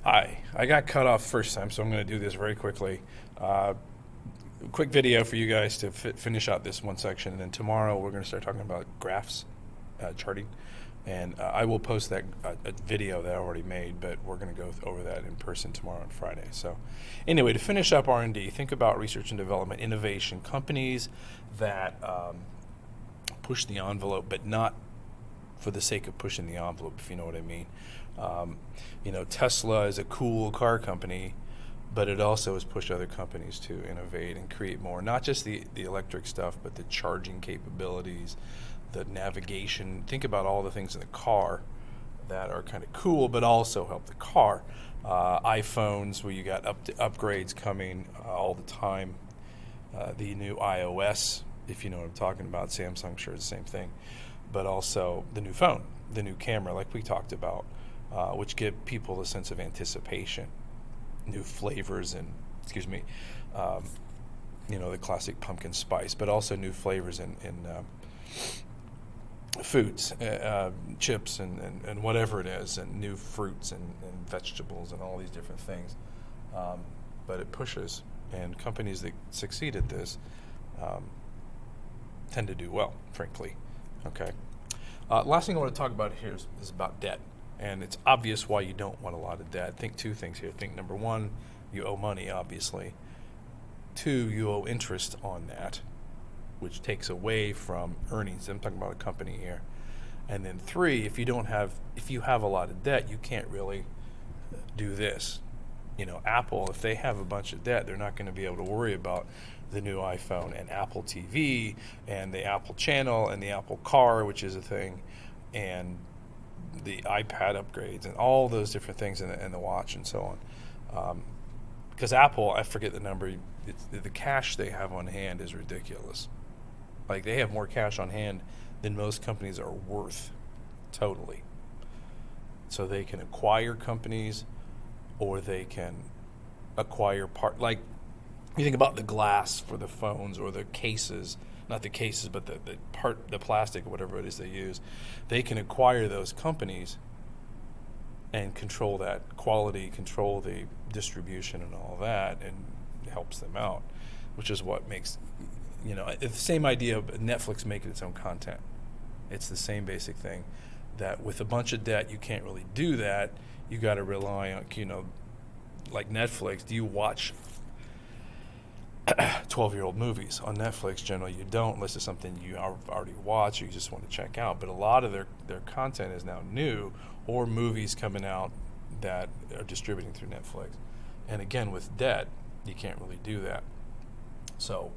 I got cut off first time, so I'm going to do this very quickly. Quick video for you guys to finish out this one section, and then tomorrow we're going to start talking about graphs, charting, and I will post that a video that I already made, but we're going to go over that in person tomorrow on Friday. So anyway, to finish up R&D, think about research and development, innovation, companies that push the envelope, but not for the sake of pushing the envelope, if you know what I mean. Tesla is a cool car company, but it also has pushed other companies to innovate and create more, not just the electric stuff, but the charging capabilities, the navigation. Think about all the things in the car that are kind of cool, but also help the car. iPhones, where you got upgrades coming all the time. The new iOS, if you know what I'm talking about. Samsung sure is the same thing. But also the new phone, the new camera, like we talked about, which give people a sense of anticipation. New flavors and, the classic pumpkin spice, but also new flavors in foods, chips and whatever it is, and new fruits and vegetables and all these different things. But it pushes, and companies that succeed at this tend to do well, frankly. Okay. Last thing I want to talk about here is about debt. And it's obvious why you don't want a lot of debt. Think two things here. Think number one, you owe money, obviously. Two, you owe interest on that, which takes away from earnings. I'm talking about a company here. And then three, if you have a lot of debt, you can't really do this. Apple, if they have a bunch of debt, they're not going to be able to worry about the new iPhone and Apple TV and the Apple channel and the Apple car, which is a thing, and the iPad upgrades and all those different things and the watch and so on. Because Apple, I forget the number, the cash they have on hand is ridiculous. Like, they have more cash on hand than most companies are worth, totally. So they can acquire companies, or they can acquire like you think about the glass for the phones or the cases, not the cases, but the plastic or whatever it is they use. They can acquire those companies and control that quality, control the distribution and all that, and helps them out, which is what makes, it's the same idea of Netflix making its own content. It's the same basic thing, that with a bunch of debt, you can't really do that. You got to rely on, like Netflix. Do you watch 12-year-old movies on Netflix? Generally, you don't, unless it's something you already watch or you just want to check out. But a lot of their content is now new, or movies coming out that are distributing through Netflix. And again, with debt, you can't really do that. So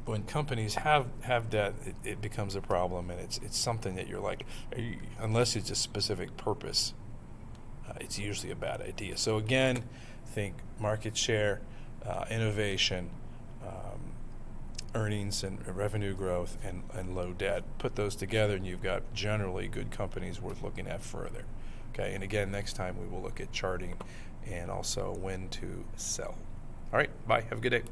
when companies have debt, it becomes a problem, and it's something that you're like, unless it's a specific purpose, it's usually a bad idea. So again, think market share, innovation, earnings and revenue growth, and low debt. Put those together, and you've got generally good companies worth looking at further. Okay, and again, next time we will look at charting and also when to sell. All right, bye. Have a good day.